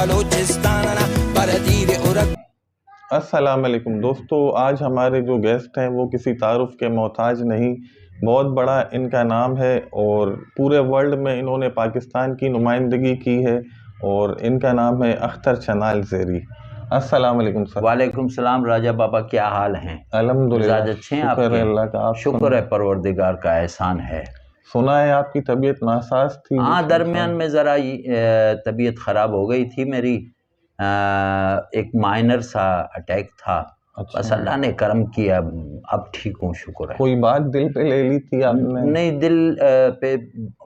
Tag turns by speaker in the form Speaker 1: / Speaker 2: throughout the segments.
Speaker 1: Balochistan per dire ora।
Speaker 2: अस्सलाम वालेकुम दोस्तों, आज हमारे जो गेस्ट हैं वो किसी तारुफ के मोहताज नहीं, बहुत बड़ा इनका नाम है और पूरे वर्ल्ड में इन्होंने पाकिस्तान की नुमाइंदगी की है और इनका नाम है अख्तर चनाल ज़ेरी। अस्सलाम वालेकुम सर।
Speaker 3: वालेकुम सलाम राजा बाबा, क्या हाल हैं?
Speaker 2: अल्हम्दुलिल्लाह,
Speaker 3: मिजाज अच्छे हैं
Speaker 2: शुक्र है
Speaker 3: आपके?
Speaker 2: अल्लाह का। आप
Speaker 3: शुक्र है, परवरदिगार का एहसान है।
Speaker 2: सुना है आपकी तबीयत नासाज थी?
Speaker 3: हाँ, दरमियान में ज़रा तबीयत ख़राब हो गई थी मेरी। एक माइनर सा अटैक था।
Speaker 2: अच्छा।
Speaker 3: बस अल्लाह ने करम किया, अब ठीक हूँ, शुक्र है।
Speaker 2: कोई बात दिल पे ले ली थी आपने?
Speaker 3: नहीं, दिल पे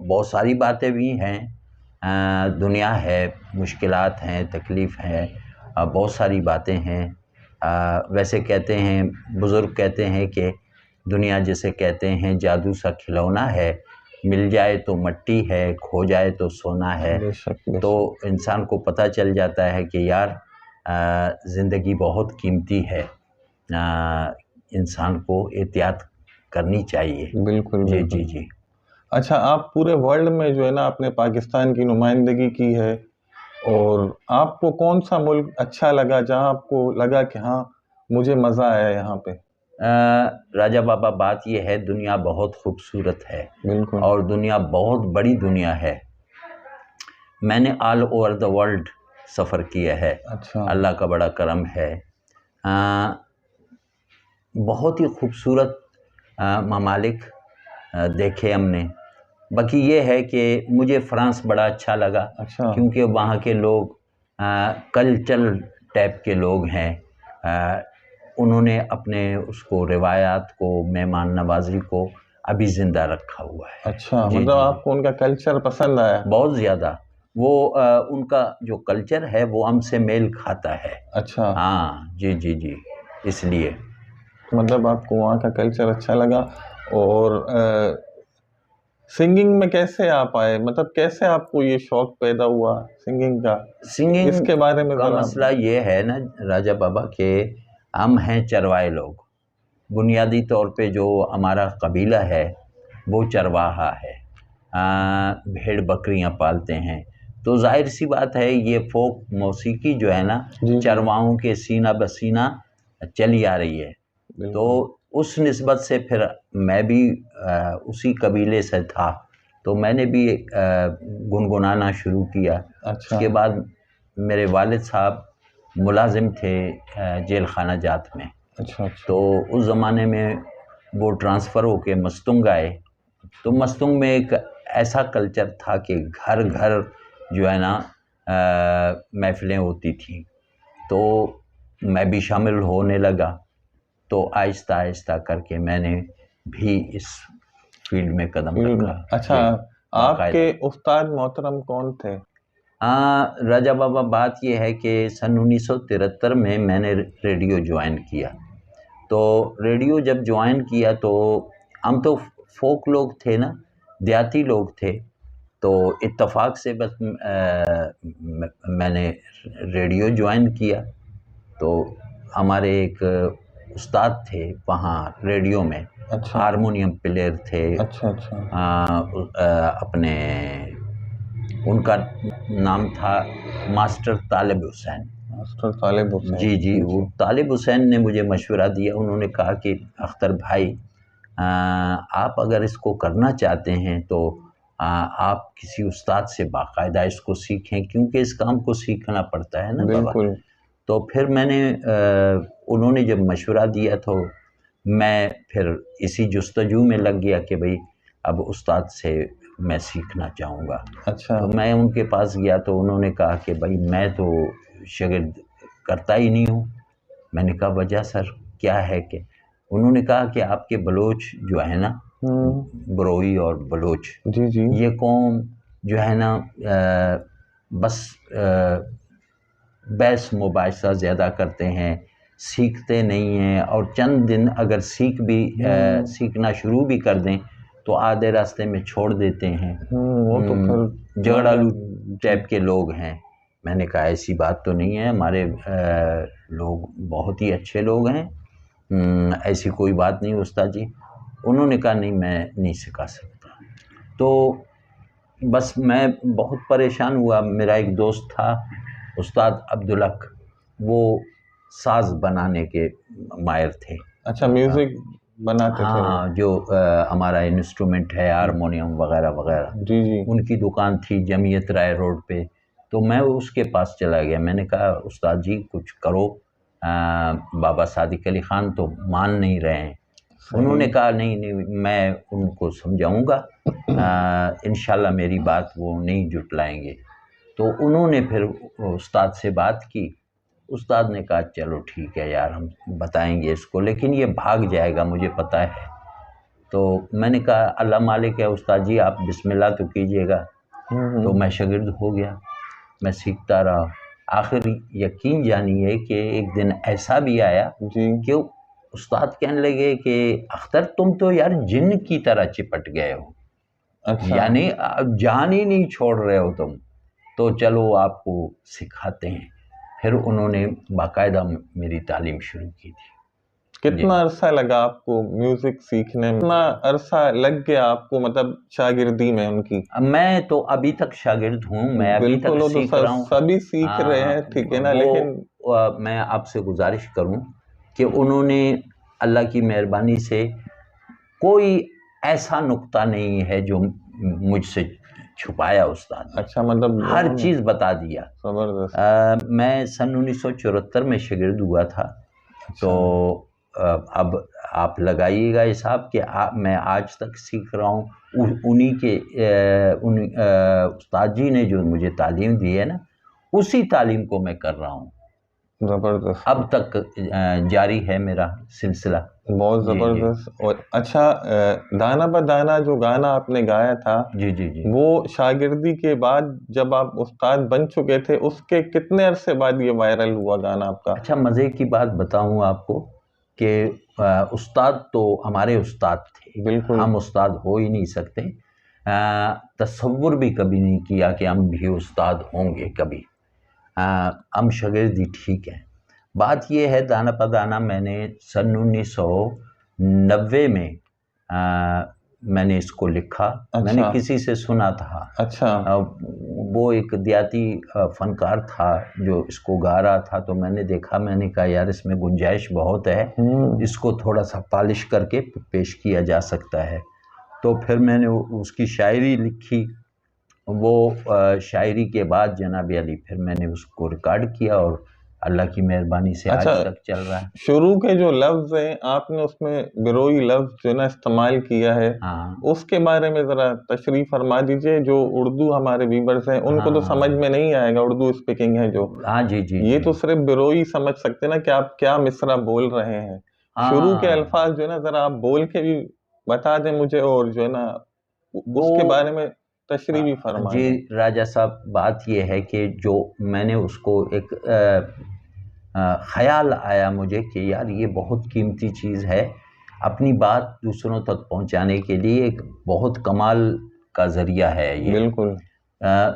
Speaker 3: बहुत सारी बातें भी हैं। दुनिया है, मुश्किलात हैं, तकलीफ़ हैं, बहुत सारी बातें हैं। वैसे कहते हैं, बुज़ुर्ग कहते हैं कि दुनिया जिसे कहते हैं जादू सा खिलौना है, मिल जाए तो मट्टी है, खो जाए तो सोना है।
Speaker 2: बेशक।
Speaker 3: तो इंसान को पता चल जाता है कि यार ज़िंदगी बहुत कीमती है, इंसान को एहतियात करनी चाहिए।
Speaker 2: बिल्कुल
Speaker 3: जी
Speaker 2: बिल्कुल।
Speaker 3: जी जी।
Speaker 2: अच्छा, आप पूरे वर्ल्ड में जो है ना आपने पाकिस्तान की नुमाइंदगी की है, और आपको कौन सा मुल्क अच्छा लगा जहां आपको लगा कि हाँ मुझे मज़ा आया यहाँ पे?
Speaker 3: राजा बाबा, बात यह है, दुनिया बहुत खूबसूरत है।
Speaker 2: बिल्कुल।
Speaker 3: और दुनिया बहुत बड़ी दुनिया है। मैंने ऑल ओवर द वर्ल्ड सफ़र किया है।
Speaker 2: अच्छा।
Speaker 3: अल्लाह का बड़ा करम है। बहुत ही खूबसूरत ममालिक देखे हमने। बाकी ये है कि मुझे फ़्रांस बड़ा अच्छा लगा।
Speaker 2: अच्छा।
Speaker 3: क्योंकि वहाँ के लोग कल्चरल टाइप के लोग हैं। उन्होंने अपने उसको रिवायात को, मेहमान नवाजी को अभी ज़िंदा रखा हुआ है।
Speaker 2: अच्छा,
Speaker 3: जी
Speaker 2: मतलब
Speaker 3: जी।
Speaker 2: आपको उनका कल्चर पसंद आया?
Speaker 3: बहुत ज़्यादा। वो उनका जो कल्चर है वो हमसे मेल खाता है।
Speaker 2: अच्छा।
Speaker 3: हाँ जी जी जी, इसलिए
Speaker 2: मतलब आपको वहाँ का कल्चर अच्छा लगा। और सिंगिंग में कैसे आप आए, मतलब कैसे आपको ये शौक पैदा हुआ सिंगिंग का?
Speaker 3: सिंगिंग
Speaker 2: इसके बारे में
Speaker 3: का
Speaker 2: ज़रा।
Speaker 3: मसला ये है ना राजा बाबा के, हम हैं चरवाहे लोग। बुनियादी तौर पे जो हमारा कबीला है वो चरवाहा है। भेड़ बकरियां पालते हैं। तो जाहिर सी बात है, ये फोक मौसीकी जो है ना,
Speaker 2: जी।
Speaker 3: चरवाहों के सीना बसीना चली आ रही है। तो उस निस्बत से फिर मैं भी उसी कबीले से था, तो मैंने भी गुनगुनाना शुरू किया।
Speaker 2: अच्छा।
Speaker 3: उसके बाद मेरे वालिद साहब मुलाजिम थे जेल खाना जात में।
Speaker 2: अच्छा।
Speaker 3: तो उस ज़माने में वो ट्रांसफ़र होके मस्तुंग आए। तो मस्तुंग में एक ऐसा कल्चर था कि घर घर जो है ना महफ़िलें होती थी। तो मैं भी शामिल होने लगा। तो आहिस्ता आहिस्ता करके मैंने भी इस फील्ड में कदम रखा।
Speaker 2: अच्छा, आपके उस्ताद मोहतरम कौन थे?
Speaker 3: राजा बाबा, बात यह है कि सन 1973 में मैंने रेडियो ज्वाइन किया। तो रेडियो जब ज्वाइन किया तो हम तो फोक लोग थे ना, देहाती लोग थे। तो इत्तेफाक से बस मैंने रेडियो ज्वाइन किया। तो हमारे एक उस्ताद थे वहाँ रेडियो में।
Speaker 2: अच्छा।
Speaker 3: हारमोनियम प्लेयर थे।
Speaker 2: अच्छा अच्छा।
Speaker 3: अपने उनका नाम था मास्टर तालिब हुसैन।
Speaker 2: मास्टर तालिब हुसैन।
Speaker 3: जी जी, वो तालिब हुसैन ने मुझे मशवरा दिया। उन्होंने कहा कि अख्तर भाई, आप अगर इसको करना चाहते हैं तो आप किसी उस्ताद से बाकायदा इसको सीखें, क्योंकि इस काम को सीखना पड़ता है ना बाबा। तो फिर मैंने उन्होंने जब मशवरा दिया तो मैं फिर इसी जुस्तजू में लग गया कि भाई अब उस्ताद से मैं सीखना चाहूँगा।
Speaker 2: अच्छा।
Speaker 3: तो मैं उनके पास गया तो उन्होंने कहा कि भाई मैं तो शागिर्द करता ही नहीं हूँ। मैंने कहा वजह सर क्या है? कि उन्होंने कहा कि आपके बलोच जो है ना, बरोई और बलोच,
Speaker 2: जी जी,
Speaker 3: ये कौम जो है ना बस बहस मुबाहिसा ज़्यादा करते हैं, सीखते नहीं हैं। और चंद दिन अगर सीखना शुरू भी कर दें तो आधे रास्ते में छोड़ देते हैं।
Speaker 2: वो तो फिर
Speaker 3: झगड़ालू टाइप के लोग हैं। मैंने कहा ऐसी बात तो नहीं है, हमारे लोग बहुत ही अच्छे लोग हैं, ऐसी कोई बात नहीं उस्ताद जी। उन्होंने कहा नहीं, मैं नहीं सिखा सकता। तो बस मैं बहुत परेशान हुआ। मेरा एक दोस्त था, उस्ताद अब्दुल हक वो साज बनाने के माहिर थे।
Speaker 2: अच्छा, म्यूजिक बनाते थे वो?
Speaker 3: हाँ, जो हमारा इंस्ट्रूमेंट है हारमोनियम वगैरह वगैरह,
Speaker 2: जी जी।
Speaker 3: उनकी दुकान थी जमीयत राय रोड पे। तो मैं उसके पास चला गया, मैंने कहा उस्ताद जी कुछ करो, बाबा सादिक अली ख़ान तो मान नहीं रहे हैं। उन्होंने कहा नहीं नहीं, मैं उनको समझाऊंगा, इंशाल्लाह मेरी बात वो नहीं जुटलाएंगे। तो उन्होंने फिर उस्ताद से बात की। उस्ताद ने कहा चलो ठीक है यार, हम बताएंगे इसको, लेकिन ये भाग जाएगा मुझे पता है। तो मैंने कहा अल्लाह मालिक है उस्ताद जी, आप बिस्मिल्लाह तो कीजिएगा। तो मैं शागिर्द हो गया, मैं सीखता रहा। आखिर यकीन जानिए कि एक दिन ऐसा भी आया
Speaker 2: जी।
Speaker 3: कि उस्ताद कहने लगे कि अख्तर तुम तो यार जिन्न की तरह चिपट गए हो,
Speaker 2: अच्छा।
Speaker 3: यानी जान ही नहीं छोड़ रहे हो तुम, तो चलो आपको सिखाते हैं। फिर उन्होंने बाकायदा मेरी तालीम शुरू की थी।
Speaker 2: कितना अरसा लगा आपको म्यूजिक सीखने में? कितना अरसा लग गया आपको, मतलब शागिर्दी में उनकी?
Speaker 3: मैं तो अभी तक शागिर्द हूँ, मैं अभी तक
Speaker 2: बिल्कुल, वो तो
Speaker 3: सीख रहा हूँ।
Speaker 2: सभी सीख रहे हैं, ठीक है ना, लेकिन
Speaker 3: मैं आपसे गुजारिश करूँ कि उन्होंने अल्लाह की मेहरबानी से कोई ऐसा नुक्ता नहीं है जो मुझसे छुपाया उस्ताद ने।
Speaker 2: अच्छा, मतलब
Speaker 3: हर चीज़ बता दिया।
Speaker 2: जबरदस्त।
Speaker 3: मैं सन 1974 में शागिर्द हुआ था। तो अब आप लगाइएगा हिसाब कि मैं आज तक सीख रहा हूँ। उन्हीं के उस्ताद जी ने जो मुझे तालीम दी है ना, उसी तालीम को मैं कर रहा हूँ।
Speaker 2: जबरदस्त।
Speaker 3: अब तक जारी है मेरा सिलसिला।
Speaker 2: बहुत जबरदस्त। और अच्छा, दाना ब दाना जो गाना आपने गाया था,
Speaker 3: जी जी जी,
Speaker 2: वो शागिर्दी के बाद जब आप उस्ताद बन चुके थे, उसके कितने अरसे बाद ये वायरल हुआ गाना आपका?
Speaker 3: अच्छा, मज़े की बात बताऊं आपको कि उस्ताद तो हमारे उस्ताद थे,
Speaker 2: बिल्कुल।
Speaker 3: हम उस्ताद हो ही नहीं सकते। तसव्वुर भी कभी नहीं किया कि हम भी उस्ताद होंगे कभी। हम शागिर्दी ठीक है। बात ये है, दाना पदाना मैंने सन 1990 में मैंने इसको लिखा।
Speaker 2: अच्छा।
Speaker 3: मैंने किसी से सुना था।
Speaker 2: अच्छा।
Speaker 3: वो एक देहाती फनकार था जो इसको गा रहा था, तो मैंने देखा, मैंने कहा यार इसमें गुंजाइश बहुत है, इसको थोड़ा सा पॉलिश करके पेश किया जा सकता है। तो फिर मैंने उसकी शायरी लिखी। वो शायरी के बाद जनाब अली फिर मैंने उसको रिकॉर्ड किया और अल्लाह की मेहरबानी से आज तक चल रहा है।
Speaker 2: शुरू के जो लफ्ज़ हैं आपने उसमें बिरोई लफ्ज़ जो ना इस्तेमाल किया है, उसके बारे में ज़रा तशरीह फरमा दीजिए। जो उर्दू हमारे व्यूअर्स हैं उनको तो समझ में नहीं आएगा, उर्दू स्पीकिंग है जो।
Speaker 3: हाँ जी जी,
Speaker 2: ये तो सिर्फ बिरोई समझ सकते ना कि आप क्या मिसरा बोल रहे हैं। शुरू के अल्फाज जो है ना, ज़रा आप बोल के भी बता दें मुझे, और जो है ना उसके बारे में तशरीह भी फरमा दें।
Speaker 3: जी राजा साहब, बात ये है कि जो मैंने उसको एक ख्याल आया मुझे कि यार ये बहुत कीमती चीज़ है, अपनी बात दूसरों तक पहुंचाने के लिए एक बहुत कमाल का ज़रिया है ये।
Speaker 2: बिल्कुल।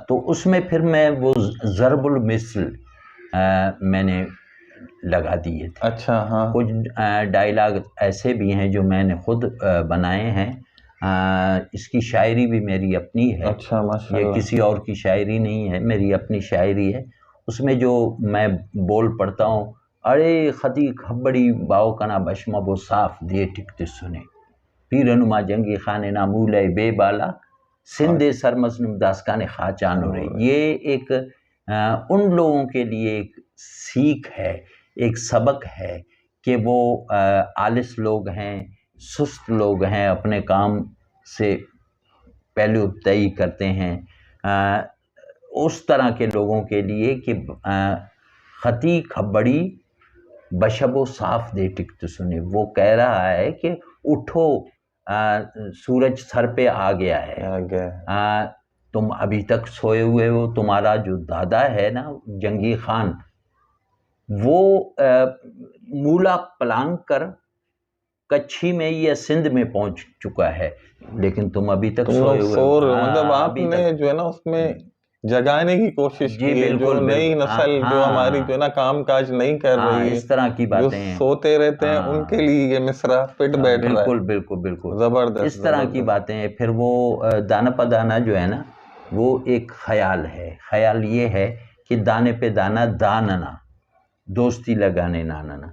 Speaker 3: तो उसमें फिर मैं वो ज़रबुल मिसल मैंने लगा दिए थे।
Speaker 2: अच्छा, हाँ।
Speaker 3: कुछ डायलॉग ऐसे भी हैं जो मैंने खुद बनाए हैं। इसकी शायरी भी मेरी अपनी है।
Speaker 2: अच्छा, माशाअल्लाह।
Speaker 3: ये किसी और की शायरी नहीं है, मेरी अपनी शायरी है। उसमें जो मैं बोल पढ़ता हूँ, अरे खती खबड़ी बाओ कना बशमा वो साफ दे टिकते सुने, पीरनुमा जंगी खाने नामूल बेबाला सिंधे सरमजनुम दासकान खाचान हो रही। ये एक उन लोगों के लिए एक सीख है, एक सबक है कि वो आलिस लोग हैं, सुस्त लोग हैं, अपने काम से पहलू तय करते हैं। उस तरह के लोगों के लिए कि खती खबड़ी बशबो साफ दे टिकते सुने। वो कह रहा है कि उठो, सूरज सर पे आ गया है, तुम अभी तक सोए हुए हो। तुम्हारा जो दादा है ना जंगी खान, वो मूला पलांग कर कच्छी में या सिंध में पहुंच चुका है, लेकिन तुम अभी तक सोए हुए हो।
Speaker 2: मतलब आपने जो है ना उसमें जगाने की कोशिश की है, जो नई नस्ल जो हमारी जो है ना काम काज नहीं कर रही है,
Speaker 3: इस तरह की बातें हैं,
Speaker 2: सोते रहते हैं, उनके लिए ये मिसरा फिट बैठ रहा है।
Speaker 3: बिल्कुल बिल्कुल बिल्कुल
Speaker 2: जबरदस्त।
Speaker 3: इस तरह की बातें हैं। फिर वो दाना पदाना जो है ना, वो एक ख्याल है। ख्याल ये है कि दाने पे दाना दानना, दोस्ती लगाने नाना।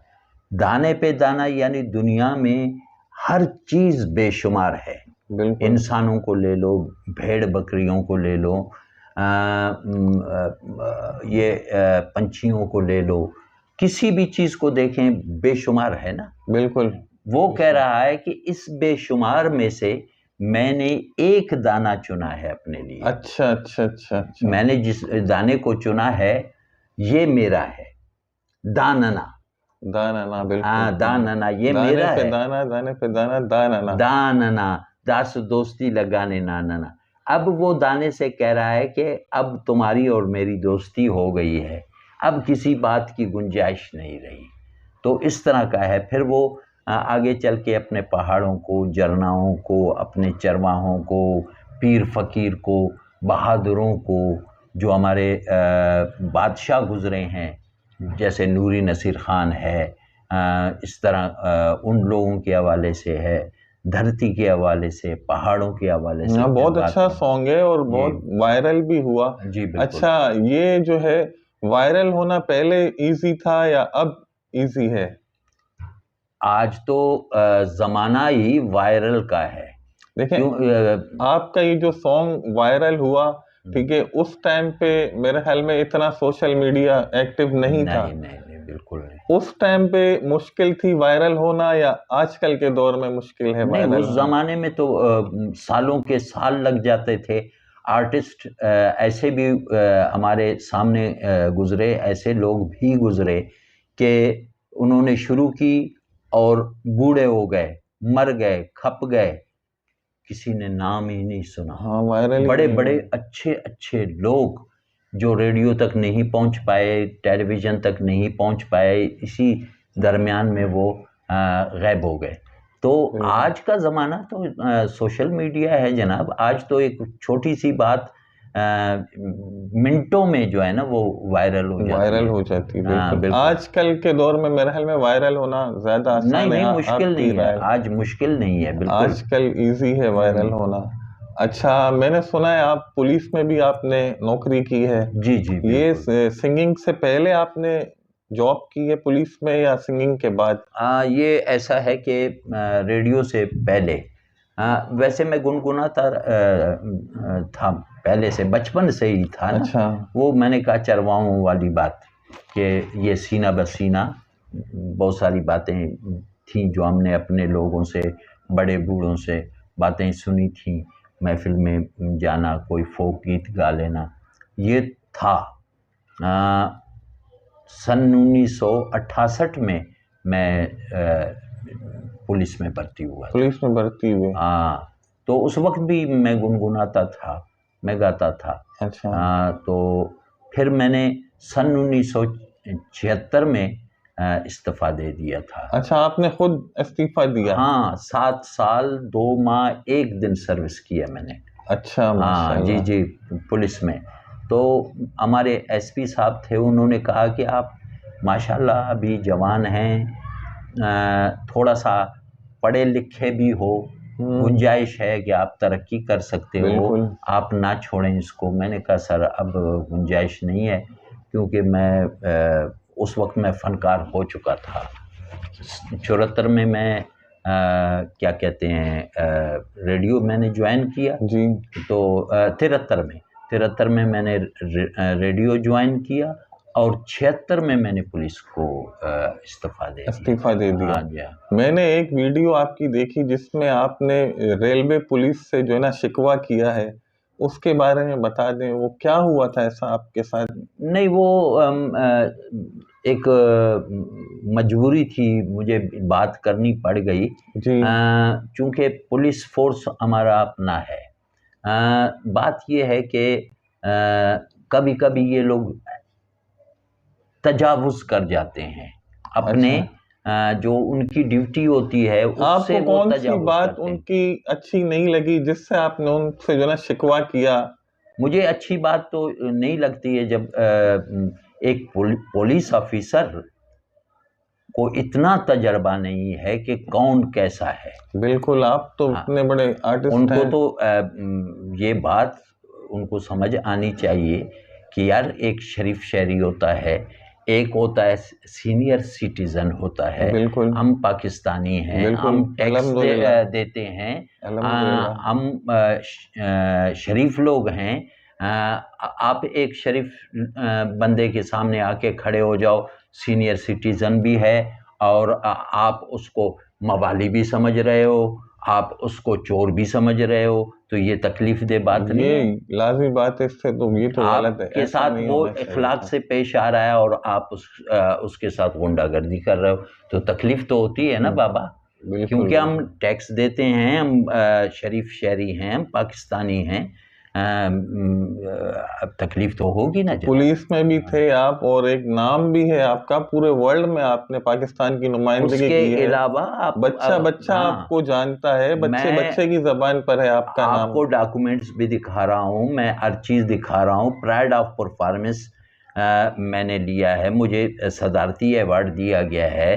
Speaker 3: दाने पे दाना यानी दुनिया में हर चीज़ बेशुमार है।
Speaker 2: बिल्कुल।
Speaker 3: इंसानों को ले लो, भेड़ बकरियों को ले लो, पंछियों को ले लो, किसी भी चीज़ को देखें बेशुमार है ना।
Speaker 2: बिल्कुल।
Speaker 3: वो कह रहा है कि इस बेशुमार में से मैंने एक दाना चुना है अपने लिए।
Speaker 2: अच्छा अच्छा अच्छा अच्छा।
Speaker 3: मैंने जिस दाने को चुना है ये मेरा है, दानना।
Speaker 2: दानना, बिल्कुल।
Speaker 3: हाँ, दानना ये
Speaker 2: दाने
Speaker 3: मेरा
Speaker 2: पे
Speaker 3: है।
Speaker 2: दाना, दाने पे दाना, दानना।
Speaker 3: दानना, दास दोस्ती लगाने नानना। अब वो दाने से कह रहा है कि अब तुम्हारी और मेरी दोस्ती हो गई है, अब किसी बात की गुंजाइश नहीं रही। तो इस तरह का है। फिर वो आगे चल के अपने पहाड़ों को, झरनाओं को, अपने चरवाहों को, पीर फ़कीर को, बहादुरों को, जो हमारे बादशाह गुज़रे हैं जैसे नूरी नसीर ख़ान है, इस तरह उन लोगों के हवाले से है, धरती के हवाले से, पहाड़ों के हवाले से।
Speaker 2: बहुत अच्छा सॉन्ग है और बहुत वायरल भी हुआ।
Speaker 3: जी बिल्कुल।
Speaker 2: अच्छा, ये जो है वायरल होना पहले इजी था या अब इजी है?
Speaker 3: आज तो ज़माना ही वायरल का है।
Speaker 2: देखिए, आपका ये जो सॉन्ग वायरल हुआ, ठीक है, उस टाइम पे मेरे ख्याल में इतना सोशल मीडिया एक्टिव नहीं था।
Speaker 3: नहीं, बिल्कुल नहीं।
Speaker 2: उस टाइम पे मुश्किल थी वायरल होना या आजकल के दौर में मुश्किल है वायरल
Speaker 3: नहीं, उस ज़माने में तो सालों के साल लग जाते थे। आर्टिस्ट ऐसे भी हमारे सामने गुजरे, ऐसे लोग भी गुजरे कि उन्होंने शुरू की और बूढ़े हो गए, मर गए, खप गए, किसी ने नाम ही नहीं सुना।
Speaker 2: हाँ, वायरल।
Speaker 3: बड़े बड़े अच्छे अच्छे लोग जो रेडियो तक नहीं पहुंच पाए, टेलीविज़न तक नहीं पहुंच पाए, इसी दरमियान में वो गायब हो गए। तो आज का ज़माना तो सोशल मीडिया है जनाब। आज तो एक छोटी सी बात मिनटों में जो है ना वो वायरल हो जाती है।
Speaker 2: हाँ, बिल्कुल। आजकल के दौर में मेरे ख्याल में वायरल होना ज़्यादा आसान है।
Speaker 3: नहीं, मुश्किल नहीं है। आज मुश्किल नहीं है, बिल्कुल।
Speaker 2: आजकल इजी है वायरल होना। अच्छा, मैंने सुना है आप पुलिस में भी आपने नौकरी की है।
Speaker 3: जी जी।
Speaker 2: ये सिंगिंग से पहले आपने जॉब की है पुलिस में या सिंगिंग के बाद?
Speaker 3: ये ऐसा है कि रेडियो से पहले वैसे मैं गुनगुनाता था पहले से, बचपन से ही था ना।
Speaker 2: अच्छा।
Speaker 3: वो मैंने कहा चरवाहों वाली बात कि ये सीना बसीना, बहुत सारी बातें थी जो हमने अपने लोगों से, बड़े बूढ़ों से बातें सुनी थी। महफिल में जाना, कोई फोक गीत गा लेना, ये था। सन 1968 में मैं पुलिस में भर्ती हुआ।
Speaker 2: पुलिस में भर्ती हुए?
Speaker 3: हाँ, तो उस वक्त भी मैं गुनगुनाता था, मैं गाता था।
Speaker 2: अच्छा।
Speaker 3: तो फिर मैंने सन 1976 में इस्तीफ़ा दे दिया था।
Speaker 2: अच्छा, आपने खुद इस्तीफ़ा दिया?
Speaker 3: हाँ, 7 साल 2 माह 1 दिन सर्विस किया मैंने।
Speaker 2: अच्छा,
Speaker 3: हाँ जी जी, पुलिस में। तो हमारे एसपी साहब थे, उन्होंने कहा कि आप माशाल्लाह अभी जवान हैं, थोड़ा सा पढ़े लिखे भी हो, गुंजाइश है कि आप तरक्की कर सकते हो, आप ना छोड़ें इसको। मैंने कहा सर अब गुंजाइश नहीं है, क्योंकि मैं उस वक्त मैं फ़नकार हो चुका था। 74 में मैं क्या कहते हैं रेडियो मैंने ज्वाइन किया
Speaker 2: जी।
Speaker 3: तो 73 में मैंने रेडियो ज्वाइन किया और 76 में मैंने पुलिस को इस्तीफ़ा दे दिया।
Speaker 2: हाँ जी। मैंने एक वीडियो आपकी देखी जिसमें आपने रेलवे पुलिस से जो है ना शिकवा किया है, उसके बारे में बता दें, वो क्या हुआ था ऐसा आपके साथ?
Speaker 3: नहीं, वो एक मजबूरी थी, मुझे बात करनी पड़ गई जी। चूँकि पुलिस फोर्स हमारा अपना है। बात ये है कि कभी कभी ये लोग तजावुज़ कर जाते हैं अपने। अच्छा। जो उनकी ड्यूटी होती है उससे।
Speaker 2: आपको कौन सी बात उनकी अच्छी नहीं लगी जिससे आपने उनसे जो ना शिकवा किया?
Speaker 3: मुझे अच्छी बात तो नहीं लगती है जब एक पुलिस ऑफिसर को इतना तजर्बा नहीं है कि कौन कैसा है।
Speaker 2: बिल्कुल, आप तो इतने बड़े आर्टिस्ट
Speaker 3: उनको तो ये बात उनको समझ आनी चाहिए कि यार एक शरीफ शहरी होता है, एक होता है सीनियर सिटीजन होता है।
Speaker 2: बिल्कुल।
Speaker 3: हम पाकिस्तानी हैं,
Speaker 2: बिल्कुल,
Speaker 3: हम टैक्स
Speaker 2: अल्हम्दुलिल्लाह।
Speaker 3: देते हैं,
Speaker 2: अल्हम्दुलिल्लाह।
Speaker 3: हम शरीफ लोग हैं। आप एक शरीफ बंदे के सामने आके खड़े हो जाओ, सीनियर सिटीजन भी है और आप उसको मवाली भी समझ रहे हो, आप उसको चोर भी समझ रहे हो, तो ये तकलीफ दे बात नहीं है।
Speaker 2: ये लाज़मी बात है, इससे तो ये तो गलत है,
Speaker 3: आपके
Speaker 2: ऐसा
Speaker 3: साथ
Speaker 2: नहीं
Speaker 3: वो
Speaker 2: होना चाहिए
Speaker 3: इखलाक
Speaker 2: था।
Speaker 3: से पेश आ रहा है और आप उसके साथ गुंडागर्दी कर रहे हो, तो तकलीफ तो होती है ना बाबा।
Speaker 2: बिल्कुल,
Speaker 3: क्योंकि हम टैक्स देते हैं, हम शरीफ शहरी हैं, हम पाकिस्तानी हैं, अब तकलीफ तो होगी ना जनाब।
Speaker 2: पुलिस में भी थे आप और एक नाम भी है आपका, पूरे वर्ल्ड में आपने पाकिस्तान की नुमाइंदगी
Speaker 3: उसके
Speaker 2: की है।
Speaker 3: अलावा आप
Speaker 2: बच्चा
Speaker 3: हाँ,
Speaker 2: आपको जानता है, बच्चे
Speaker 3: मैं
Speaker 2: की जबान पर है आपका नाम।
Speaker 3: आपको डॉक्यूमेंट्स भी दिखा रहा हूँ, मैं हर चीज़ दिखा रहा हूँ। प्राइड ऑफ परफॉर्मेंस मैंने लिया है, मुझे सदारती अवार्ड दिया गया है।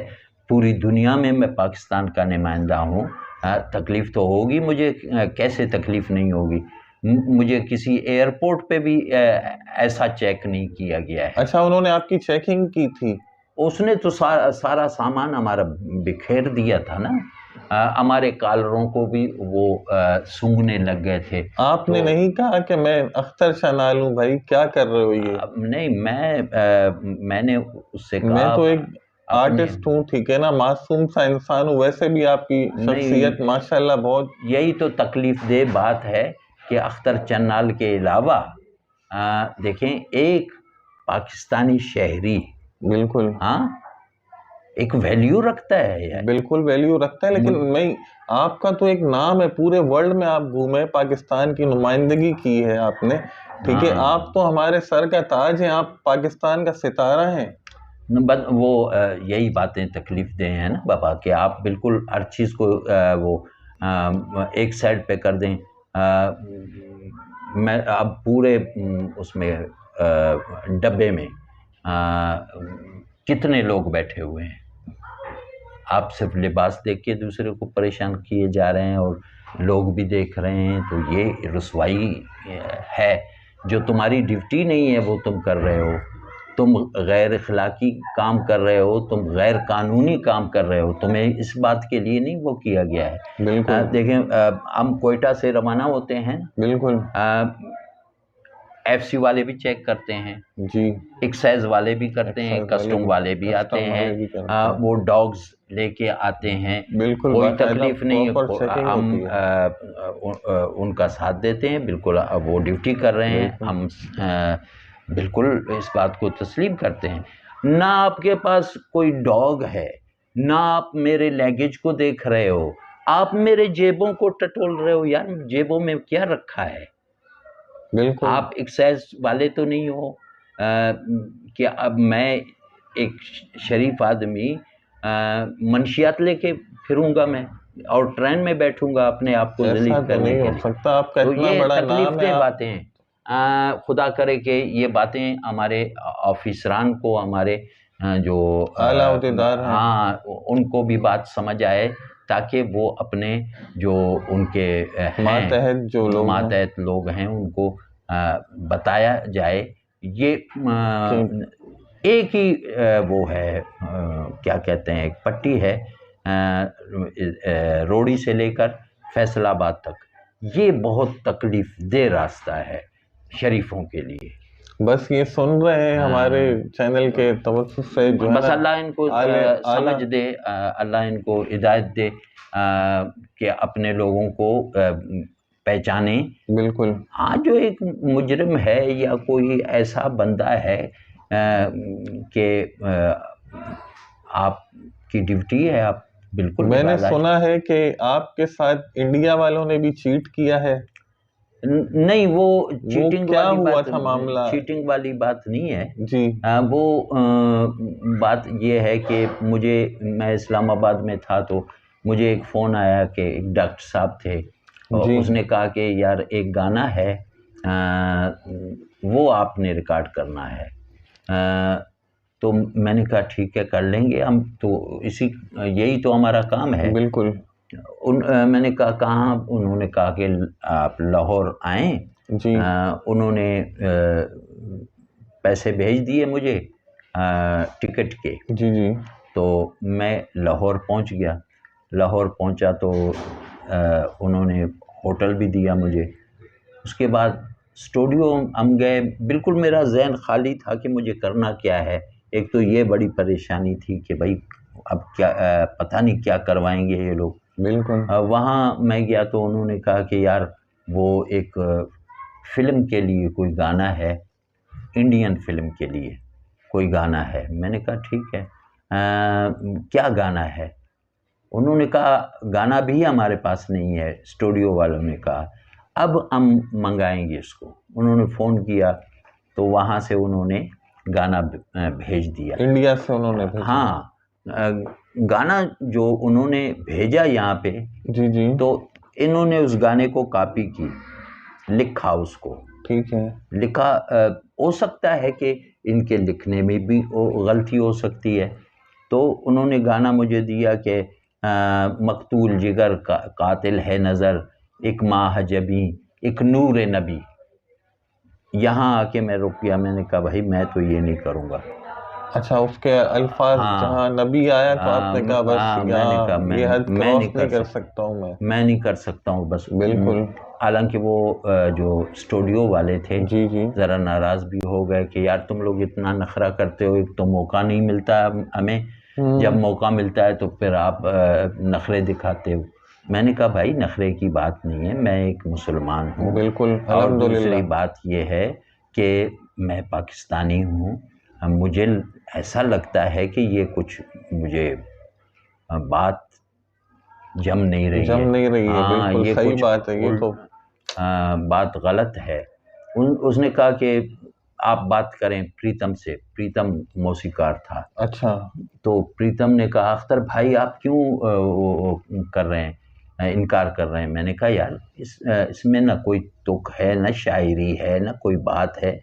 Speaker 3: पूरी दुनिया में मैं पाकिस्तान का नुमाइंदा हूँ। तकलीफ़ तो होगी मुझे, कैसे तकलीफ़ नहीं होगी। मुझे किसी एयरपोर्ट पे भी ऐसा चेक नहीं किया गया है।
Speaker 2: अच्छा, उन्होंने आपकी चेकिंग की थी?
Speaker 3: उसने तो सारा सामान हमारा बिखेर दिया था ना। हमारे कॉलरों को भी वो सूंघने लग गए थे।
Speaker 2: आपने
Speaker 3: तो
Speaker 2: नहीं कहा कि मैं अख्तर शनाल हूँ भाई, क्या कर रहे हो ये?
Speaker 3: नहीं, मैंने उससे कहा
Speaker 2: मैं तो एक
Speaker 3: अपने
Speaker 2: आर्टिस्ट हूँ, ठीक है ना, मासूम सा इंसान हूँ। वैसे भी आपकी शख्सियत
Speaker 3: नहीं,
Speaker 2: माशाल्लाह बहुत।
Speaker 3: यही तो तकलीफ दे बात है कि अख्तर चन्नाल के अलावा देखें एक पाकिस्तानी शहरी,
Speaker 2: बिल्कुल,
Speaker 3: हाँ, एक वैल्यू रखता है यार।
Speaker 2: बिल्कुल वैल्यू रखता है, लेकिन मैं, आपका तो एक नाम है, पूरे वर्ल्ड में आप घूमे, पाकिस्तान की नुमाइंदगी की है आपने, ठीक है।
Speaker 3: हाँ,
Speaker 2: आप तो हमारे सर का ताज हैं, आप पाकिस्तान का सितारा हैं।
Speaker 3: बस वो यही बातें तकलीफ दे हैं ना बाबा, कि आप बिल्कुल हर चीज़ को वो एक साइड पे कर दें। मैं अब पूरे उसमें डब्बे में कितने लोग बैठे हुए हैं। आप सिर्फ लिबास देख के दूसरे को परेशान किए जा रहे हैं और लोग भी देख रहे हैं, तो ये रुसवाई है। जो तुम्हारी ड्यूटी नहीं है वो तुम कर रहे हो, तुम गैर अखलाकी काम कर रहे हो, तुम गैर कानूनी काम कर रहे हो, तुम्हें इस बात के लिए नहीं वो किया गया है।
Speaker 2: बिल्कुल,
Speaker 3: देखें, हम कोयटा से रवाना होते हैं,
Speaker 2: बिल्कुल,
Speaker 3: एफसी वाले भी चेक करते हैं,
Speaker 2: जी,
Speaker 3: एक्साइज वाले भी करते हैं, कस्टम वाले भी आते हैं, वो डॉग्स लेके आते हैं।
Speaker 2: बिल्कुल,
Speaker 3: कोई
Speaker 2: बाकायदा
Speaker 3: तकलीफ नहीं,
Speaker 2: प्रॉपर चेकिंग
Speaker 3: हम
Speaker 2: होती है।
Speaker 3: उनका साथ देते हैं, बिल्कुल वो ड्यूटी कर रहे हैं,
Speaker 2: बिल्कुल।
Speaker 3: हम बिल्कुल इस बात को तस्लीम करते हैं। ना आपके पास कोई डॉग है, ना आप मेरे लगेज को देख रहे हो, आप मेरे जेबों को टटोल रहे हो। यार जेबों में क्या रखा है?
Speaker 2: बिल्कुल,
Speaker 3: आप एक्साइज वाले तो नहीं हो कि अब मैं एक शरीफ आदमी मंशियात लेके फिरूंगा मैं और ट्रेन में बैठूंगा अपने आप को
Speaker 2: ऐसा
Speaker 3: जलील
Speaker 2: तो
Speaker 3: करने
Speaker 2: नहीं
Speaker 3: के
Speaker 2: हो
Speaker 3: लिए।
Speaker 2: सकता, आपका
Speaker 3: तो
Speaker 2: इतना
Speaker 3: ये
Speaker 2: बड़ा
Speaker 3: तकलीफ
Speaker 2: नाम है।
Speaker 3: दे
Speaker 2: आप
Speaker 3: बातें हैं। खुदा करे कि ये बातें हमारे ऑफिसरान को, हमारे जो
Speaker 2: आला ओहदेदार हैं,
Speaker 3: हाँ, उनको भी बात समझ आए, ताकि वो अपने जो उनके हैं
Speaker 2: मातहत जो लोग हैं,
Speaker 3: मातहत लोग हैं उनको बताया जाए। ये एक ही वो है, क्या कहते हैं, एक पट्टी है रोड़ी से लेकर फैसलाबाद तक। ये बहुत तकलीफ दे रास्ता है शरीफों के लिए।
Speaker 2: बस ये सुन रहे हैं हमारे चैनल के तवज्जुह से, जो है
Speaker 3: बस
Speaker 2: ना,
Speaker 3: अल्लाह इनको समझ दे, अल्लाह इनको हिदायत दे कि अपने लोगों को पहचाने।
Speaker 2: बिल्कुल,
Speaker 3: हाँ, जो एक मुजरिम है या कोई ऐसा बंदा है कि आपकी ड्यूटी है, आप बिल्कुल
Speaker 2: मैंने
Speaker 3: बर्दाश्त।
Speaker 2: सुना है कि आपके साथ इंडिया वालों ने भी चीट किया है।
Speaker 3: नहीं, वो चीटिंग
Speaker 2: क्या
Speaker 3: वाली
Speaker 2: हुआ
Speaker 3: बात,
Speaker 2: था मामला?
Speaker 3: चीटिंग वाली बात नहीं है
Speaker 2: जी,
Speaker 3: वो बात ये है कि मैं इस्लामाबाद में था, तो मुझे एक फ़ोन आया कि एक डॉक्टर साहब थे और
Speaker 2: जी,
Speaker 3: उसने कहा कि यार एक गाना है, वो आपने रिकॉर्ड करना है। तो मैंने कहा ठीक है, कर लेंगे हम, तो यही तो हमारा काम है।
Speaker 2: बिल्कुल,
Speaker 3: मैंने कहा कहाँ? उन्होंने कहा कि आप लाहौर आएँ।
Speaker 2: जी,
Speaker 3: उन्होंने पैसे भेज दिए मुझे टिकट के।
Speaker 2: जी जी।
Speaker 3: तो मैं लाहौर पहुंच गया। लाहौर पहुंचा तो उन्होंने होटल भी दिया मुझे। उसके बाद स्टूडियो हम गए। बिल्कुल मेरा जहन खाली था कि मुझे करना क्या है। एक तो ये बड़ी परेशानी थी कि भाई अब क्या पता नहीं क्या करवाएंगे ये लोग।
Speaker 2: बिल्कुल।
Speaker 3: वहाँ मैं गया तो उन्होंने कहा कि यार वो एक फ़िल्म के लिए कोई गाना है, इंडियन फ़िल्म के लिए कोई गाना है। मैंने कहा ठीक है, क्या गाना है? उन्होंने कहा गाना भी हमारे पास नहीं है। स्टूडियो वालों ने कहा अब हम मंगाएंगे इसको। उन्होंने फ़ोन किया तो वहाँ से उन्होंने गाना भेज दिया।
Speaker 2: इंडिया से उन्होंने भेजा?
Speaker 3: हाँ, गाना जो उन्होंने भेजा यहाँ पे,
Speaker 2: जी जी।
Speaker 3: तो इन्होंने उस गाने को कॉपी की, लिखा उसको।
Speaker 2: ठीक है।
Speaker 3: लिखा हो सकता है कि इनके लिखने में भी गलती हो सकती है। तो उन्होंने गाना मुझे दिया कि मकतूल जिगर कातिल है नज़र, एक माह जबी, एक नूर नबी। यहाँ आके मैं रुक गया। मैंने कहा भाई मैं तो ये नहीं करूँगा।
Speaker 2: अच्छा, उसके अल्फाज जहाँ नबी आया तो आपने कहा बस
Speaker 3: मैंने कहा
Speaker 2: ये हद क्रॉस नहीं कर
Speaker 3: सकता
Speaker 2: सकता हूँ
Speaker 3: मैं नहीं कर सकता हूँ बस।
Speaker 2: बिल्कुल।
Speaker 3: हालांकि वो जो स्टूडियो वाले थे
Speaker 2: जी जी।
Speaker 3: ज़रा नाराज़ भी हो गए कि यार तुम लोग इतना नखरा करते हो, एक तो मौका नहीं मिलता हमें, जब मौका मिलता है तो फिर आप नखरे दिखाते हो। मैंने कहा भाई नखरे की बात नहीं है, मैं एक मुसलमान हूँ।
Speaker 2: बिल्कुल।
Speaker 3: और दूसरी बात ये है कि मैं पाकिस्तानी हूँ। मुझे ऐसा लगता है कि ये कुछ मुझे बात जम नहीं रही है।
Speaker 2: हाँ, बिल्कुल
Speaker 3: ये
Speaker 2: सही
Speaker 3: कुछ
Speaker 2: बात है, ये तो
Speaker 3: बात गलत है। उसने कहा कि आप बात करें प्रीतम से। प्रीतम मौसीकार था।
Speaker 2: अच्छा।
Speaker 3: तो प्रीतम ने कहा अख्तर भाई आप क्यों कर रहे हैं, इनकार कर रहे हैं? मैंने कहा यार इसमें ना कोई तुक है, ना शायरी है, ना कोई बात है।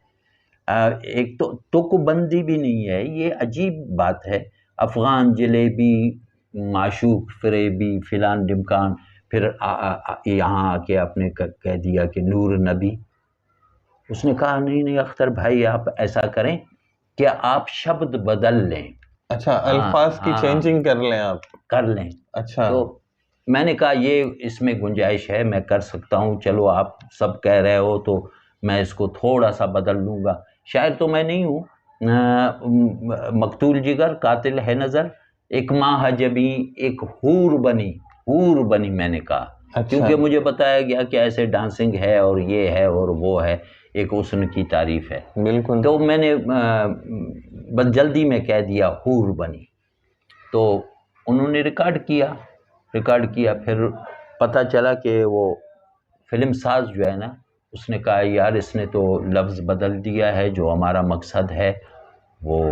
Speaker 3: एक तो तुकबंदी भी नहीं है। ये अजीब बात है। अफ़गान जलेबी, माशूक फरेबी, फ़िलान डिमकान, फिर यहाँ आके आपने कह दिया कि नूर नबी। उसने कहा नहीं नहीं अख्तर भाई आप ऐसा करें कि आप शब्द बदल लें।
Speaker 2: अच्छा, अल्फाज की चेंजिंग कर लें आप?
Speaker 3: कर लें।
Speaker 2: अच्छा।
Speaker 3: तो मैंने कहा ये इसमें गुंजाइश है, मैं कर सकता हूँ। चलो आप सब कह रहे हो तो मैं इसको थोड़ा सा बदल लूँगा। शायर तो मैं नहीं हूँ। मकतूल जिगर कातिल है नज़र, एक माह जबी, एक हूर बनी। हूर बनी मैंने कहा।
Speaker 2: अच्छा।
Speaker 3: क्योंकि मुझे बताया गया कि ऐसे डांसिंग है और ये है और वो है, एक हुस्न की तारीफ है।
Speaker 2: बिल्कुल।
Speaker 3: तो मैंने बस जल्दी में कह दिया हूर बनी। तो उन्होंने रिकॉर्ड किया। फिर पता चला कि वो फिल्म साज जो है ना, उसने कहा यार इसने तो लफ्ज़ बदल दिया है, जो हमारा मकसद है वो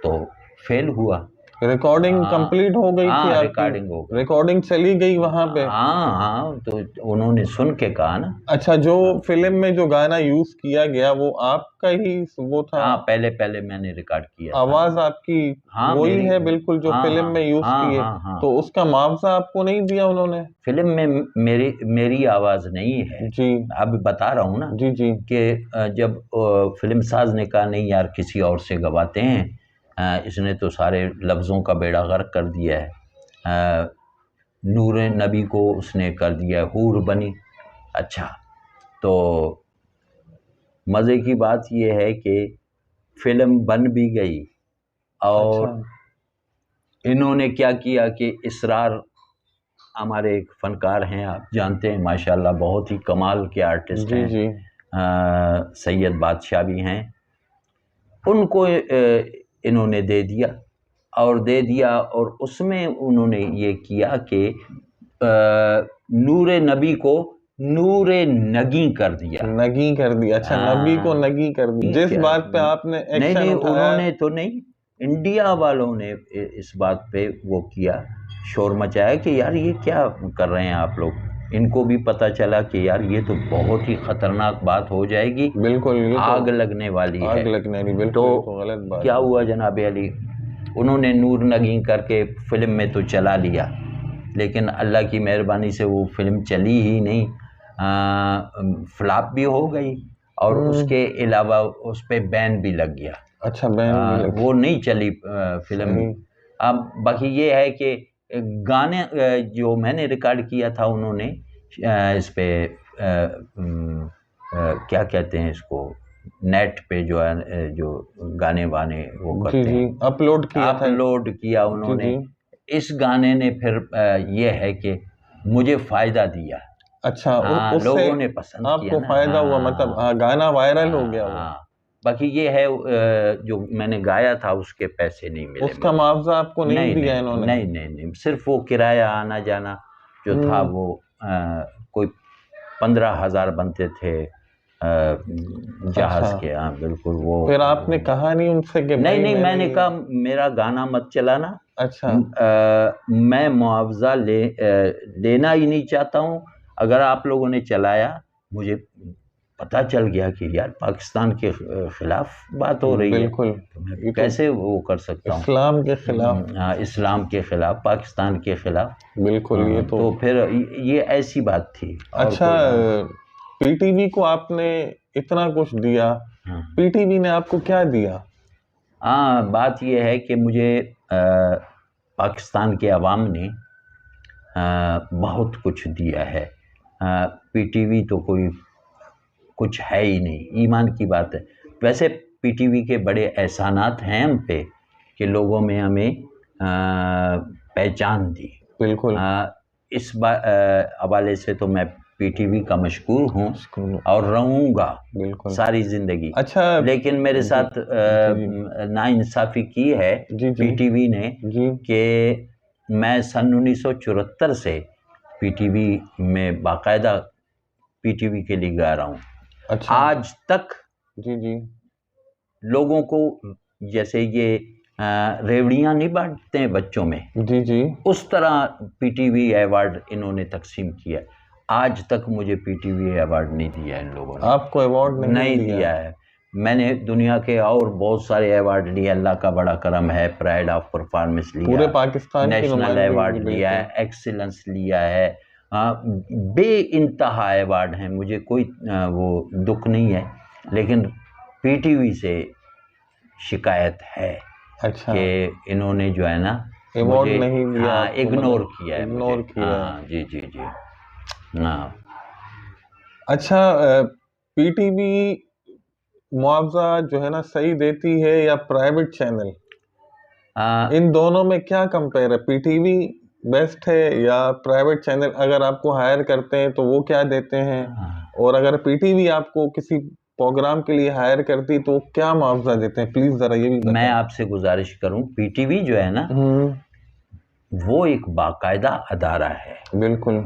Speaker 3: तो फेल हुआ।
Speaker 2: रिकॉर्डिंग कंप्लीट हो गई थी आपकी?
Speaker 3: रिकॉर्डिंग हो गई।
Speaker 2: रिकॉर्डिंग चली गई वहाँ पे?
Speaker 3: हाँ, तो उन्होंने सुन के कहा ना।
Speaker 2: अच्छा, जो फिल्म में जो गाना यूज किया गया वो आपका ही वो था?
Speaker 3: हाँ, पहले मैंने रिकॉर्ड किया।
Speaker 2: आवाज आपकी वही है बिल्कुल जो फिल्म में यूज की है? तो उसका मुआवजा आपको नहीं दिया उन्होंने?
Speaker 3: फिल्म में मेरी आवाज नहीं है
Speaker 2: जी।
Speaker 3: अब बता रहा हूँ ना
Speaker 2: जी जी।
Speaker 3: कि जब फिल्म साज ने कहा नहीं यार किसी और से गवाते हैं, इसने तो सारे लफ्ज़ों का बेड़ा गर्क कर दिया है। नूर नबी को उसने कर दिया हूर बनी। अच्छा, तो मज़े की बात यह है कि फिल्म बन भी गई और
Speaker 2: अच्छा।
Speaker 3: इन्होंने क्या किया कि इसरार हमारे एक फ़नकार हैं, आप जानते हैं माशाल्लाह बहुत ही कमाल के आर्टिस्ट हैं।
Speaker 2: जी।
Speaker 3: सैयद बादशाह भी हैं। उनको इन्होंने दे दिया और उसमें उन्होंने ये किया कि नूर नबी को नूर नगी कर दिया।
Speaker 2: नगी कर दिया। अच्छा, नबी को नगी कर दिया। जिस बात पे आपने एक्शन
Speaker 3: नहीं
Speaker 2: उठाया।
Speaker 3: उन्होंने तो नहीं, इंडिया वालों ने इस बात पे वो किया, शोर मचाया कि यार ये क्या कर रहे हैं आप लोग। इनको भी पता चला कि यार ये तो बहुत ही खतरनाक बात हो जाएगी।
Speaker 2: बिल्कुल,
Speaker 3: आग लगने वाली है।
Speaker 2: आग लगने वाली, बिल्कुल। तो
Speaker 3: गलत
Speaker 2: बात
Speaker 3: क्या हुआ जनाब अली, उन्होंने नूर नगी करके फिल्म में तो चला लिया, लेकिन अल्लाह की मेहरबानी से वो फिल्म चली ही नहीं, फ्लॉप भी हो गई और उसके अलावा उस पे बैन भी लग गया।
Speaker 2: अच्छा, बैन भी लग
Speaker 3: वो नहीं चली फिल्म।
Speaker 2: सही।
Speaker 3: अब बाकी ये है कि गाने जो मैंने रिकॉर्ड किया था उन्होंने इस पे क्या कहते हैं इसको, नेट पे जो है जो गाने वाने वो
Speaker 2: जी
Speaker 3: करते
Speaker 2: जी,
Speaker 3: हैं,
Speaker 2: अपलोड किया था।
Speaker 3: अपलोड किया
Speaker 2: जी
Speaker 3: उन्होंने।
Speaker 2: जी।
Speaker 3: इस गाने ने फिर ये है कि मुझे फायदा दिया।
Speaker 2: अच्छा,
Speaker 3: हाँ,
Speaker 2: उससे
Speaker 3: लोगों ने पसंद किया
Speaker 2: आपको
Speaker 3: ना।
Speaker 2: फायदा हुआ, मतलब गाना वायरल हो गया वो।
Speaker 3: हाँ। बाकी ये है जो मैंने गाया था उसके पैसे नहीं मिले
Speaker 2: उसका
Speaker 3: मुझे।
Speaker 2: मुआवजा आपको नहीं
Speaker 3: नहीं
Speaker 2: दिया
Speaker 3: नहीं
Speaker 2: इन्होंने?
Speaker 3: नहीं नहीं नहीं, सिर्फ वो किराया आना जाना जो था वो कोई 15,000 बनते थे जहाज
Speaker 2: अच्छा।
Speaker 3: के। हाँ बिल्कुल। वो
Speaker 2: फिर आपने कहा नहीं उनसे कि
Speaker 3: नहीं
Speaker 2: भाई
Speaker 3: नहीं, मैंने
Speaker 2: ये-
Speaker 3: कहा मेरा गाना मत चलाना।
Speaker 2: अच्छा।
Speaker 3: मैं मुआवजा लेना ही नहीं चाहता हूँ। अगर आप लोगों ने चलाया, मुझे पता चल गया कि यार पाकिस्तान के खिलाफ बात हो रही है,
Speaker 2: बिल्कुल,
Speaker 3: तो मैं
Speaker 2: ये तो
Speaker 3: कैसे वो कर सकता हूँ।
Speaker 2: इस्लाम के खिलाफ।
Speaker 3: इस्लाम के खिलाफ, पाकिस्तान के खिलाफ।
Speaker 2: बिल्कुल, ये तो
Speaker 3: तो फिर ये ऐसी बात थी। और
Speaker 2: अच्छा, पीटीवी को आपने इतना कुछ दिया, पीटीवी ने आपको क्या दिया?
Speaker 3: हाँ, बात ये है कि मुझे पाकिस्तान के अवाम ने बहुत कुछ दिया है। पीटीवी तो कोई कुछ है ही नहीं, ईमान की बात है। वैसे पीटीवी के बड़े एहसानात हैं हम पे कि लोगों में हमें पहचान दी।
Speaker 2: बिल्कुल।
Speaker 3: इस हवाले से तो मैं पीटीवी का मशकूर हूँ और रहूँगा
Speaker 2: बिल्कुल
Speaker 3: सारी ज़िंदगी।
Speaker 2: अच्छा,
Speaker 3: लेकिन मेरे साथ नाइंसाफ़ी की है पीटीवी ने कि मैं सन 1974 से पीटीवी में बाकायदा पीटीवी के लिए गा रहा हूँ।
Speaker 2: अच्छा।
Speaker 3: आज तक
Speaker 2: जी जी।
Speaker 3: लोगों को जैसे ये रेवड़ियाँ नहीं बांटते हैं बच्चों में,
Speaker 2: जी जी,
Speaker 3: उस तरह पीटीवी अवार्ड इन्होंने तकसीम किया। आज तक मुझे पीटीवी अवार्ड नहीं दिया इन लोगों ने।
Speaker 2: आपको अवार्ड नहीं
Speaker 3: दिया है। मैंने दुनिया के और बहुत सारे अवार्ड लिए, अल्लाह का बड़ा करम है। प्राइड ऑफ परफॉर्मेंस लिया,
Speaker 2: पूरे पाकिस्तान की
Speaker 3: नेशनल अवार्ड लिया है, एक्सीलेंस लिया है। बे इंतहा अवार्ड हैं, मुझे कोई वो दुख नहीं है। लेकिन पीटीवी से शिकायत है।
Speaker 2: अच्छा,
Speaker 3: कि इन्होंने जो है ना
Speaker 2: अवार्ड नहीं दिया।
Speaker 3: हाँ, इग्नोर किया है,
Speaker 2: इग्नोर किया।
Speaker 3: हाँ जी जी जी। हाँ।
Speaker 2: अच्छा, पीटीवी मुआवजा जो है ना सही देती है या प्राइवेट चैनल? इन दोनों में क्या कंपेयर है? पीटीवी बेस्ट है या प्राइवेट चैनल अगर आपको हायर करते हैं तो वो क्या देते हैं? और अगर पीटीवी आपको किसी प्रोग्राम के लिए हायर करती तो क्या मुआवजा देते हैं? प्लीज जरा ये भी बताएं।
Speaker 3: मैं आपसे गुजारिश करूं, पीटीवी जो है ना वो एक बाकायदा अदारा है।
Speaker 2: बिल्कुल,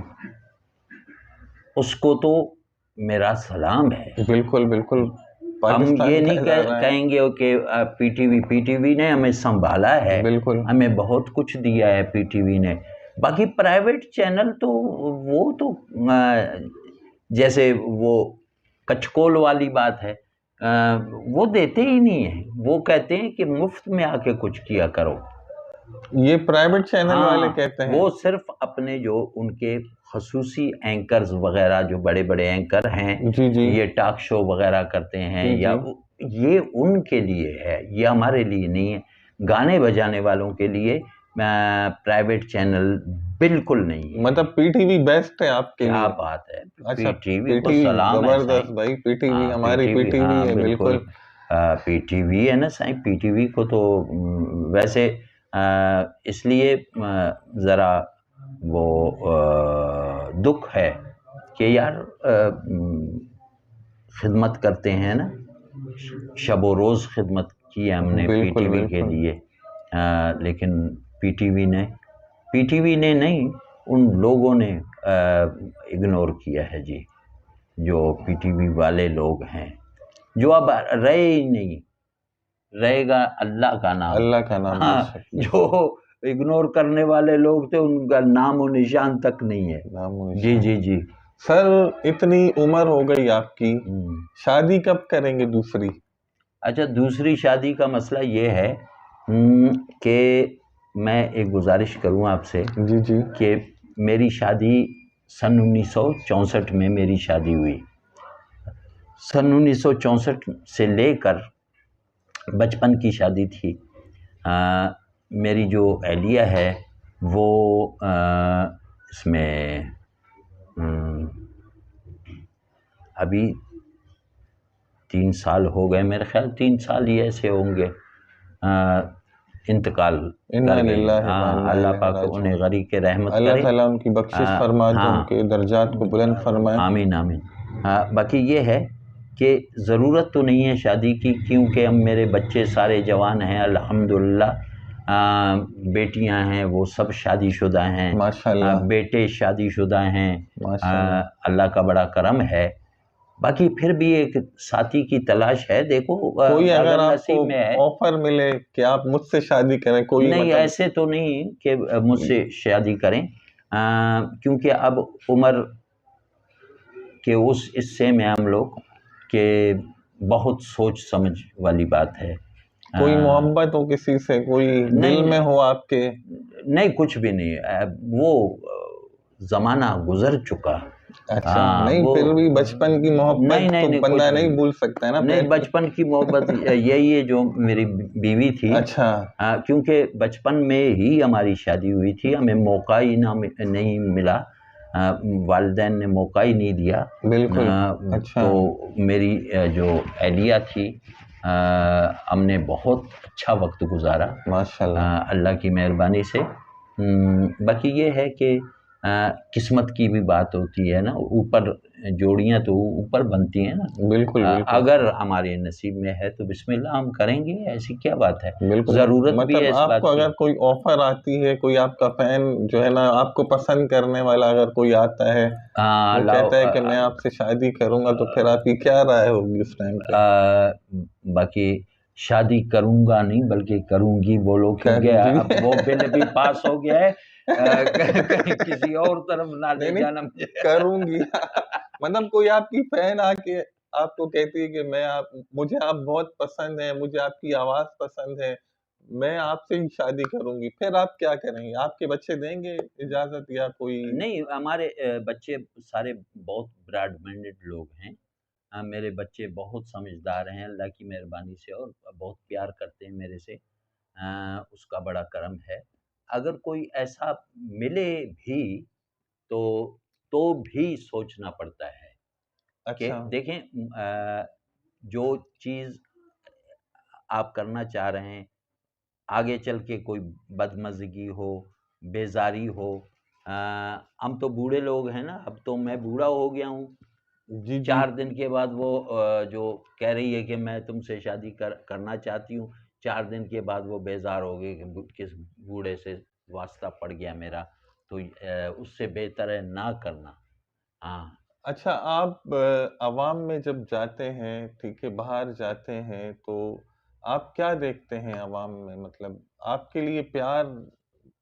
Speaker 3: उसको तो मेरा सलाम है।
Speaker 2: बिल्कुल बिल्कुल।
Speaker 3: हम ये नहीं कहेंगे कि पीटीवी ने हमें संभाला है,
Speaker 2: बिल्कुल,
Speaker 3: हमें बहुत कुछ दिया है पीटीवी ने। बाकी प्राइवेट चैनल तो वो तो जैसे वो कचकोल वाली बात है, वो देते ही नहीं है। वो कहते हैं कि मुफ्त में आके कुछ किया करो।
Speaker 2: ये प्राइवेट चैनल वाले कहते हैं।
Speaker 3: वो सिर्फ अपने जो उनके खसूसी एंकर्स वगैरह, जो बड़े बड़े एंकर हैं,
Speaker 2: जी जी,
Speaker 3: ये टॉक शो वगैरह करते हैं, या ये उनके लिए है, ये हमारे लिए नहीं है। गाने बजाने वालों के लिए प्राइवेट चैनल बिल्कुल नहीं है।
Speaker 2: मतलब पीटीवी बेस्ट है आपके लिए?
Speaker 3: क्या बात है।
Speaker 2: अच्छा,
Speaker 3: पीटीवी को सलाम है।
Speaker 2: जबरदस्त भाई, पीटीवी हमारी पीटीवी है। बिल्कुल,
Speaker 3: पीटीवी है ना साईं। पीटीवी को तो वैसे इसलिए ज़रा वो दुख है कि यार खिदमत करते हैं ना, शब रोज़ खिदमत की है हमने पीटीवी के लिए। लेकिन पीटीवी ने नहीं, उन लोगों ने इग्नोर किया है जी, जो पीटीवी वाले लोग हैं, जो अब रहे ही नहीं। रहेगा अल्लाह का नाम।
Speaker 2: अल्लाह का नाम।
Speaker 3: हाँ, जो इग्नोर करने वाले लोग थे उनका नाम और निशान तक नहीं है। जी जी जी।
Speaker 2: सर, इतनी उम्र हो गई आपकी, शादी कब करेंगे दूसरी?
Speaker 3: अच्छा, दूसरी शादी का मसला ये है कि मैं एक गुजारिश करूं आपसे
Speaker 2: जी जी,
Speaker 3: कि मेरी शादी सन 1964 में मेरी शादी हुई। सन 1964 से लेकर बचपन की शादी थी। मेरी जो एहलिया है वो इसमें अभी 3 साल हो गए, मेरे ख्याल 3 साल ही ऐसे होंगे, इंतकाल
Speaker 2: इन्ना
Speaker 3: कर गई।
Speaker 2: लिल्लाहि व
Speaker 3: हाँ,
Speaker 2: इन्ना
Speaker 3: अल्लाह
Speaker 2: इलैहि
Speaker 3: पाक
Speaker 2: राजिऊन।
Speaker 3: उन्हें गरी के रहमत
Speaker 2: अल्लाह
Speaker 3: करे।
Speaker 2: ताला उनकी बख्शिश फरमा दे,
Speaker 3: हाँ,
Speaker 2: उनके दर्जात को बुलंद फरमाए।
Speaker 3: आमीन आमीन। बाकी ये है कि ज़रूरत तो नहीं है शादी की, क्योंकि हम मेरे बच्चे सारे जवान हैं अल्हम्दुलिल्लाह। बेटियां हैं वो सब शादीशुदा हैं,
Speaker 2: माशाल्लाह
Speaker 3: बेटे शादीशुदा हैं,
Speaker 2: माशाल्लाह।
Speaker 3: अल्लाह का बड़ा करम है। बाकी फिर भी एक साथी की तलाश है, देखो
Speaker 2: कोई अगर
Speaker 3: अगर
Speaker 2: आपको
Speaker 3: नसीब में है।
Speaker 2: ऑफर मिले कि आप मुझसे शादी करें, कोई
Speaker 3: नहीं,
Speaker 2: मतलब
Speaker 3: ऐसे तो नहीं कि मुझसे शादी करें, क्योंकि अब उम्र के उस हिस्से में हम लोग के बहुत सोच समझ वाली बात है।
Speaker 2: कोई मोहब्बत हो किसी से, कोई दिल
Speaker 3: नहीं
Speaker 2: में हो आपके?
Speaker 3: नहीं, कुछ भी नहीं। वो ज़माना गुजर चुका।
Speaker 2: अच्छा, नहीं
Speaker 3: वो
Speaker 2: फिर भी बचपन की मोहब्बत
Speaker 3: नहीं नहीं
Speaker 2: तो
Speaker 3: नहीं,
Speaker 2: बंदा
Speaker 3: कुछ
Speaker 2: नहीं भूल सकता है ना
Speaker 3: नहीं, बचपन की मोहब्बत यही है जो मेरी बीवी थी।
Speaker 2: अच्छा
Speaker 3: क्योंकि बचपन में ही हमारी शादी हुई थी, हमें मौका ही नहीं मिला, वालिदैन ने मौका ही नहीं दिया।
Speaker 2: बिल्कुल। अच्छा
Speaker 3: तो मेरी जो एहलिया थी, हमने बहुत अच्छा वक्त गुजारा
Speaker 2: माशाल्लाह।
Speaker 3: अल्लाह की मेहरबानी से। बाकी ये है कि किस्मत की भी बात होती है ना, ऊपर जोड़ियां तो ऊपर बनती हैं ना।
Speaker 2: बिल्कुल बिल्कुल
Speaker 3: अगर हमारे नसीब में है तो बिस्मिल्लाह हम करेंगे, ऐसी क्या बात है।
Speaker 2: बिल्कुल।
Speaker 3: ज़रूरत भी है
Speaker 2: मतलब
Speaker 3: इस बात
Speaker 2: आपको
Speaker 3: की।
Speaker 2: अगर कोई ऑफर आती है, कोई आपका फैन जो है ना, आपको पसंद करने वाला अगर कोई आता है, वो कहता है कि मैं आपसे शादी करूंगा, तो फिर आपकी क्या राय होगी उस टाइम पे?
Speaker 3: बाकी शादी करूंगा नहीं बल्कि करूंगी बोलो, क्योंकि
Speaker 2: जी
Speaker 3: अब वो बिल भी पास हो गया है। कहीं किसी और तरफ ना ले
Speaker 2: नहीं नहीं,
Speaker 3: जाना मुझे।
Speaker 2: करूंगी मतलब कोई आपकी फैन आके आपको कहती है कि मुझे आप बहुत पसंद है, मुझे आपकी आवाज पसंद है, मैं आपसे ही शादी करूंगी, फिर आप क्या करेंगे? आपके बच्चे देंगे इजाजत या कोई?
Speaker 3: नहीं, हमारे बच्चे सारे बहुत ब्रॉड माइंडेड लोग हैं। मेरे बच्चे बहुत समझदार हैं अल्लाह की मेहरबानी से, और बहुत प्यार करते हैं मेरे से। उसका बड़ा करम है। अगर कोई ऐसा मिले भी तो भी सोचना पड़ता है कि
Speaker 2: अच्छा
Speaker 3: देखें, जो चीज़ आप करना चाह रहे हैं, आगे चल के कोई बदमज़गी हो, बेज़ारी हो। हम तो बूढ़े लोग हैं ना, अब तो मैं बूढ़ा हो गया हूँ।
Speaker 2: जी जी
Speaker 3: 4 दिन के बाद वो जो कह रही है कि मैं तुमसे शादी करना चाहती हूँ, 4 दिन के बाद वो बेज़ार हो गई कि किस बूढ़े से वास्ता पड़ गया मेरा, तो उससे बेहतर है ना करना। हाँ।
Speaker 2: अच्छा, आप अवाम में जब जाते हैं, ठीक है, बाहर जाते हैं, तो आप क्या देखते हैं अवाम में? मतलब आपके लिए प्यार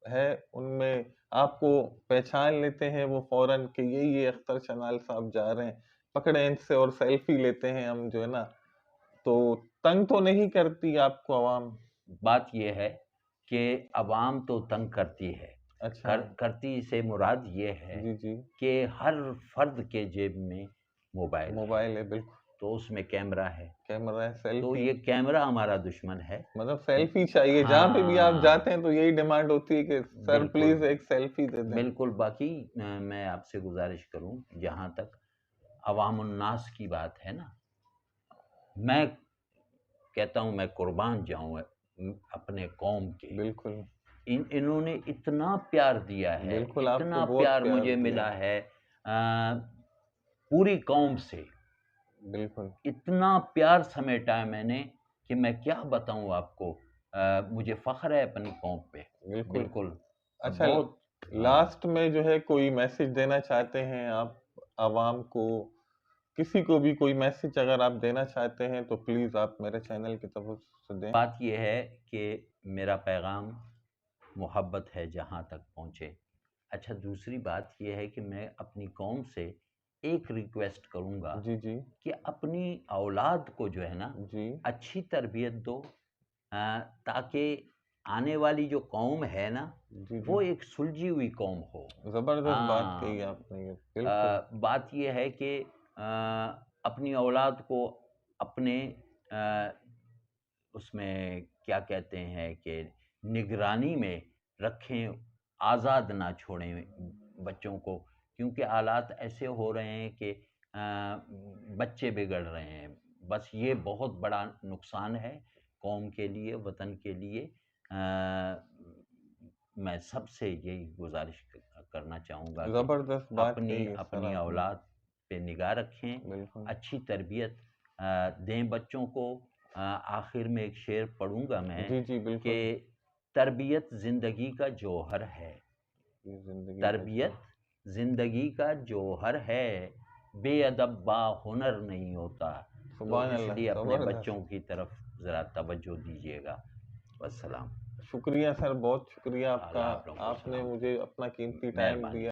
Speaker 2: है उनमें? आपको पहचान लेते हैं वो फ़ौरन कि ये अख्तर शनाल साहब जा रहे हैं, पकड़े इनसे और सेल्फी लेते हैं हम, जो है ना, तो तंग तो नहीं करती आपको अवाम?
Speaker 3: बात ये है कि अवाम तो तंग करती है।
Speaker 2: अच्छा
Speaker 3: करती से मुराद ये है
Speaker 2: जी जी
Speaker 3: कि हर फर्द के जेब में मोबाइल है,
Speaker 2: मोबाइल है बिल्कुल,
Speaker 3: तो उसमें कैमरा है।
Speaker 2: कैमरा है,
Speaker 3: तो
Speaker 2: सेल्फी,
Speaker 3: ये कैमरा हमारा दुश्मन है।
Speaker 2: मतलब सेल्फी चाहिए जहाँ पे भी आप
Speaker 3: हाँ,
Speaker 2: जाते हैं, तो यही डिमांड होती है कि सर
Speaker 3: बिल्कुल
Speaker 2: प्लीज एक सेल्फी दे दें।
Speaker 3: बिल्कुल। बाकी मैं आपसे गुजारिश करूं, जहाँ तक अवामुन्नास की बात है ना, मैं कहता हूं मैं कुर्बान जाऊं अपने कौम के।
Speaker 2: बिल्कुल
Speaker 3: इन्होंने इतना प्यार दिया है,
Speaker 2: बिल्कुल, आपको
Speaker 3: इतना
Speaker 2: बहुत
Speaker 3: प्यार
Speaker 2: प्यार
Speaker 3: मुझे
Speaker 2: दिया।
Speaker 3: मिला है पूरी कौम से।
Speaker 2: बिल्कुल
Speaker 3: इतना प्यार समेटा है मैंने कि मैं क्या बताऊं आपको। मुझे फ़ख्र है अपनी कौम पे।
Speaker 2: बिल्कुल।
Speaker 3: बिल्कुल।
Speaker 2: अच्छा,
Speaker 3: बहुत। हाँ।
Speaker 2: लास्ट में जो है कोई मैसेज देना चाहते हैं आप आवाम को? किसी को भी कोई मैसेज अगर आप देना चाहते हैं, तो प्लीज आप मेरे चैनल की तरफ से दें।
Speaker 3: बात ये है कि मेरा पैगाम मोहब्बत है जहाँ तक पहुँचे। अच्छा, दूसरी बात ये है कि मैं अपनी कौम से एक रिक्वेस्ट करूँगा
Speaker 2: जी जी
Speaker 3: कि अपनी औलाद को जो है ना,
Speaker 2: जी
Speaker 3: अच्छी तरबियत दो, ताकि आने वाली जो कौम है ना,
Speaker 2: जी जी,
Speaker 3: वो एक सुलझी हुई कौम हो।
Speaker 2: जबरदस्त बात कही
Speaker 3: हाँ।
Speaker 2: आपने, ये बिल्कुल।
Speaker 3: बात ये है कि अपनी औलाद को अपने उसमें क्या कहते हैं कि निगरानी में रखें, आज़ाद ना छोड़ें बच्चों को, क्योंकि हालात ऐसे हो रहे हैं कि बच्चे बिगड़ रहे हैं। बस ये बहुत बड़ा नुकसान है कौम के लिए, वतन के लिए। मैं सबसे यही गुजारिश करना चाहूँगा कि
Speaker 2: ज़बरदस्त बात
Speaker 3: अपनी
Speaker 2: कही है सर
Speaker 3: अपनी
Speaker 2: आपने।
Speaker 3: औलाद पे निगाह रखें,
Speaker 2: बिल्कुल।
Speaker 3: अच्छी तरबियत दें बच्चों को। आखिर में एक शेर पढ़ूंगा मैं
Speaker 2: जी जी बिल्कुल।
Speaker 3: कि तरबियत ज़िंदगी का जौहर है,
Speaker 2: ये जिंदगी का
Speaker 3: तरबियत ज़िंदगी का जौहर है, बेअदब बाहुनर नहीं होता। तो
Speaker 2: सुभान अल्लाह,
Speaker 3: इसलिए अपने
Speaker 2: ज़बरदस्त।
Speaker 3: बच्चों की तरफ ज़रा तवज्जो दीजिएगा। वस्सलाम।
Speaker 2: शुक्रिया सर, बहुत शुक्रिया आपका,
Speaker 3: अल्लाह आप लोगों को
Speaker 2: आपने
Speaker 3: सलाम।
Speaker 2: मुझे अपना कीमती टाइम
Speaker 3: मेहरबानी।
Speaker 2: दिया।